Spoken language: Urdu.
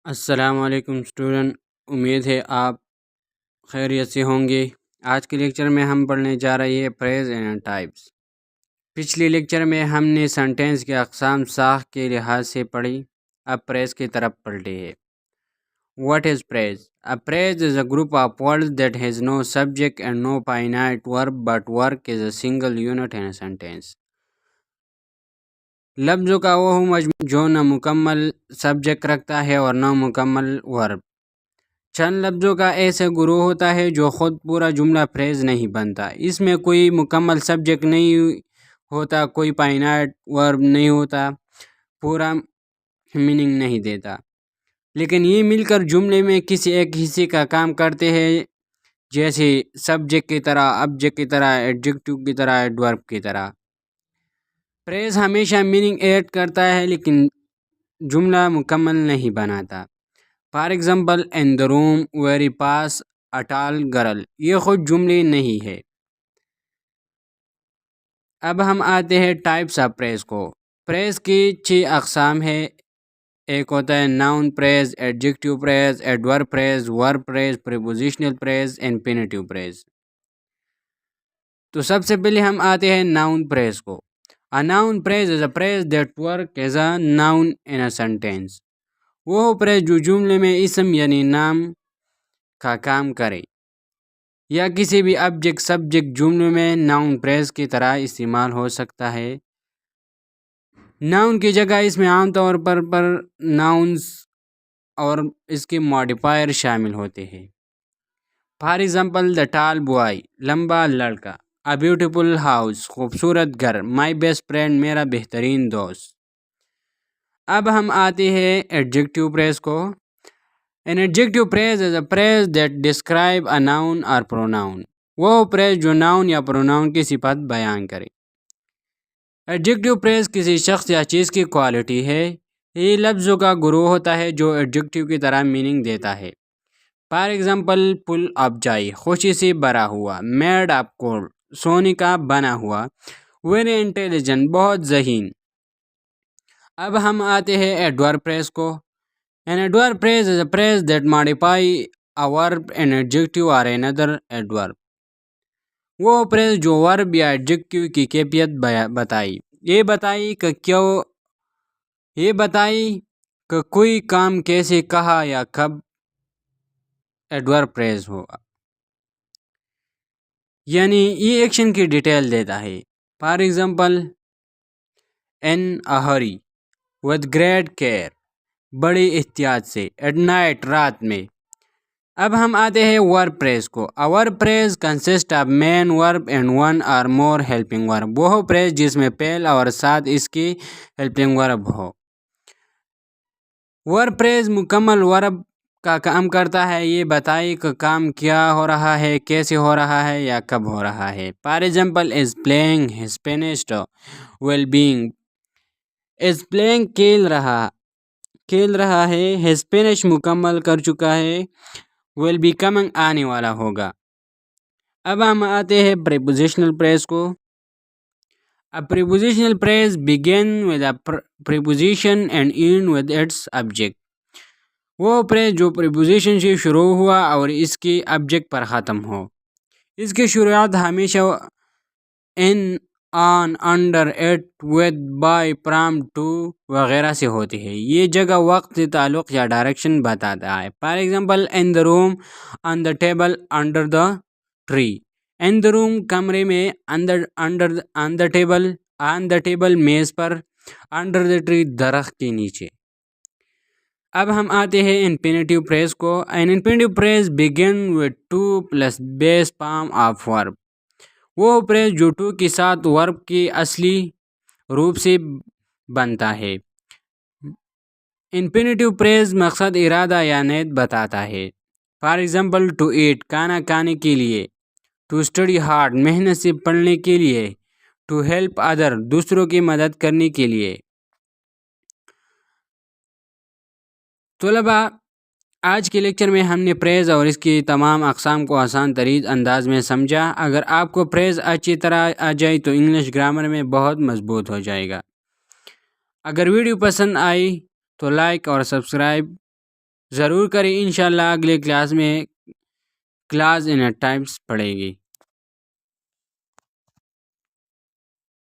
السلام علیکم اسٹوڈنٹ، امید ہے آپ خیریت سے ہوں گے۔ آج کے لیکچر میں ہم پڑھنے جا رہے ہیں پریز اینڈ ٹائپس۔ پچھلی لیکچر میں ہم نے سینٹینس کے اقسام ساخت کے لحاظ سے پڑھی، اب پریز کی طرف پڑھتے ہیں۔ What is praise? A praise is a group of words that has no subject and no finite verb but work as a single unit in a sentence. لفظوں کا وہ مجموعہ جو نہ مکمل سبجیکٹ رکھتا ہے اور نہ مکمل ورب۔ چند لفظوں کا ایسا گروہ ہوتا ہے جو خود پورا جملہ پریز نہیں بنتا۔ اس میں کوئی مکمل سبجیکٹ نہیں ہوتا، کوئی فائنائٹ ورب نہیں ہوتا، پورا میننگ نہیں دیتا، لیکن یہ مل کر جملے میں کسی ایک حصے کا کام کرتے ہیں، جیسے سبجیکٹ کی طرح، آبجیکٹ کی طرح، ایڈجیکٹو کی طرح، ایڈورب کی طرح۔ پریز ہمیشہ میننگ ایڈ کرتا ہے لیکن جملہ مکمل نہیں بناتا۔ For example, in the room very pass a talc girl, یہ خود جملے نہیں ہے۔ اب ہم آتے ہیں ٹائپس آف پریز کو۔ پریز کی 6 اقسام ہے۔ ایک ہوتا ہے ناؤن پریز، ایڈجیکٹو پریز، ایڈورب پریز، ورب پریز، پریپوزیشنل پریز، انفینیٹیو پریز۔ تو سب سے پہلے ہم آتے ہیں ناؤن پریز کو۔ A noun phrase is a phrase that works as a noun in a sentence. وہ پریز جو جملے میں اسم یعنی نام کا کام کرے، یا کسی بھی آبجیکٹ سبجیکٹ جملے میں ناؤن پریز کی طرح استعمال ہو سکتا ہے۔ ناؤن کی جگہ اس میں عام طور پر ناؤنز اور اس کے ماڈیفائر شامل ہوتے ہیں۔ For example, the talc boy, لمبا لڑکا، A beautiful house، خوبصورت گھر، My best friend، میرا بہترین دوست۔ اب ہم آتے ہیں ایڈجیکٹو پریز کو۔ An adjective phrase is a phrase that describe a noun or pronoun۔ وہ پریز جو ناؤن یا پروناؤن کی صفت بیان کرے۔ ایڈجیکٹو پریز کسی شخص یا چیز کی کوالٹی ہے۔ یہ لفظوں کا گروہ ہوتا ہے جو ایڈجیکٹو کی طرح میننگ دیتا ہے۔ For example, full of joy, خوشی سے بھرا ہوا، میڈ آف گولڈ، سونے کا بنا ہوا، ویری انٹیلیجنٹ، بہت ذہین۔ اب ہم آتے ہیں ایڈورب پریز کو۔ An adverb phrase is a phrase that modify a verb, an adjective or another adverb۔ وہ پریز جو ورب یا ایڈجیکٹو کی کیفیت بتائی، یہ بتائی کہ کوئی کام کیسے، کہا یا کب، ایڈورب پریز ہوگا، یعنی یہ ایکشن کی ڈیٹیل دیتا ہے۔ For example, in a hurry، with great care، بڑی احتیاط سے، at night، رات میں۔ اب ہم آتے ہیں ورب پریز کو۔ A verb phrase consists of main verb and one or more helping verb۔ وہ پریز جس میں فعل اور ساتھ اس کی ہیلپنگ ورب ہو۔ ورب پریز مکمل ورب کا کام کرتا ہے، یہ بتائے کہ کام کیا ہو رہا ہے، کیسے ہو رہا ہے یا کب ہو رہا ہے۔ For example, is playing، has finished well being۔ is playing کھیل رہا ہے، has finished مکمل کر چکا ہے، will be coming آنے والا ہوگا۔ اب ہم آتے ہیں پریپوزیشنل پریز کو۔ A prepositional phrase begin with a preposition and end with its object۔ وہ پریز جو پریپوزیشن سے شروع ہوا اور اس کی آبجیکٹ پر ختم ہو۔ اس کی شروعات ہمیشہ in، on، under، at، with، by، from، to وغیرہ سے ہوتی ہے۔ یہ جگہ، وقت سے تعلق یا ڈائریکشن بتاتا ہے۔ For example, in the room، on the table، under the tree۔ in the room کمرے میں، on the table میز پر، under the tree درخت کے نیچے۔ اب ہم آتے ہیں انفینیٹیو پریز کو۔ An infinitive phrase begin with to plus base form of verb۔ وہ پریز جو to کے ساتھ ورب کی اصلی روپ سے بنتا ہے۔ انفینیٹیو پریز مقصد، ارادہ یا نیت بتاتا ہے۔ فار ایگزامپل، to eat، کھانا کھانے کے لیے، to study hard، محنت سے پڑھنے کے لیے، to help other، دوسروں کی مدد کرنے کے لیے۔ طلبہ، آج کے لیکچر میں ہم نے پریز اور اس کی تمام اقسام کو آسان ترین انداز میں سمجھا۔ اگر آپ کو پریز اچھی طرح آ جائے تو انگلش گرامر میں بہت مضبوط ہو جائے گا۔ اگر ویڈیو پسند آئی تو لائک اور سبسکرائب ضرور کریں۔ انشاءاللہ اگلے کلاس میں کلاس ان ٹائمز پڑھے گی۔